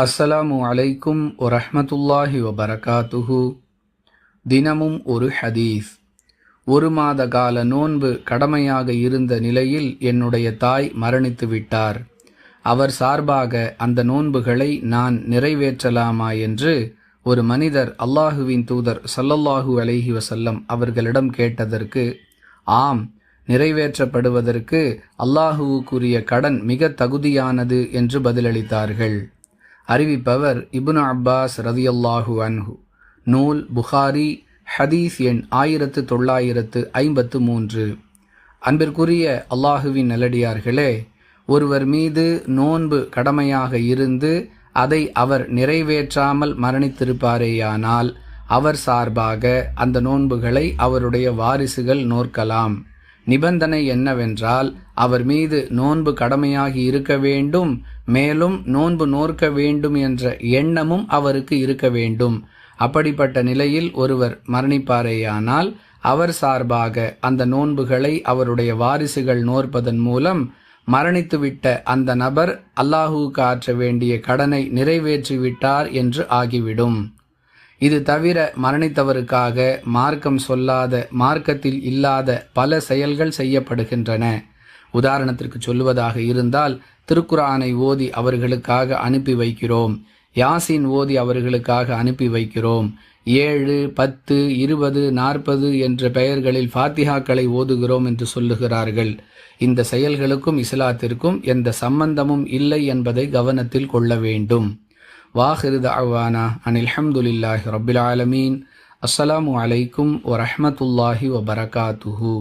அஸ்ஸலாமு அலைக்கும் வரஹ்மத்துல்லாஹி வபரகாத்துஹு. தினமும் ஒரு ஹதீஸ். 1 மாத கால நோன்பு கடமையாக இருந்த நிலையில் என்னுடைய தாய் மரணித்து விட்டார். அவர் சார்பாக அந்த நோன்புகளை நான் நிறைவேற்றலாமா என்று ஒரு மனிதர் அல்லாஹுவின் தூதர் ஸல்லல்லாஹு அலைஹி வஸல்லம் அவர்களிடம் கேட்டதற்கு, ஆம், நிறைவேற்றப்படுவதற்கு அல்லாஹுவுக்குரிய கடன் மிக தகுதியானது என்று பதிலளித்தார்கள். அறிவிப்பவர் இப்னு அப்பாஸ் ரதியல்லாஹு அன்ஹு. நூல் புகாரி, ஹதீஸ் எண் 1953. அன்பிற்குரிய அல்லாஹுவின் நல்லடியார்களே, ஒருவர் மீது நோன்பு கடமையாக இருந்து அதை அவர் நிறைவேற்றாமல் மரணித்திருப்பாரேயானால் அவர் சார்பாக அந்த நோன்புகளை அவருடைய வாரிசுகள் நோற்கலாம். நிபந்தனை என்னவென்றால், அவர் மீது நோன்பு கடமையாகி இருக்க வேண்டும், மேலும் நோன்பு நோற்க வேண்டும் என்ற எண்ணமும் அவருக்கு இருக்க வேண்டும். அப்படிப்பட்ட நிலையில் ஒருவர் மரணிப்பாரேயானால் அவர் சார்பாக அந்த நோன்புகளை அவருடைய வாரிசுகள் நோற்பதன் மூலம் மரணித்துவிட்ட அந்த நபர் அல்லாஹுவுக்கு ஆற்ற வேண்டிய கடனை நிறைவேற்றிவிட்டார் என்று ஆகிவிடும். இது தவிர மரணித்தவருக்காக மார்க்கம் சொல்லாத, மார்க்கத்தில் இல்லாத பல செயல்கள் செய்யப்படுகின்றன. உதாரணத்திற்கு சொல்லுவதாக இருந்தால், திருக்குர்ஆனை ஓதி அவர்களுக்காக அனுப்பி வைக்கிறோம், யாசின் ஓதி அவர்களுக்காக அனுப்பி வைக்கிறோம், 7, 10, 20, 40 என்ற பெயர்களில் ஃபாத்திஹாக்களை ஓதுகிறோம் என்று சொல்லுகிறார்கள். இந்த செயல்களுக்கும் இஸ்லாத்திற்கும் எந்த சம்பந்தமும் இல்லை என்பதை கவனத்தில் கொள்ள வேண்டும். வாஹிரு தஅவானா அனில் ஹம்துலில்லாஹி ரப்பில் ஆலமீன். அஸ்ஸலாமு அலைக்கும் வரஹ்மத்துல்லாஹி வபரகாத்துஹு.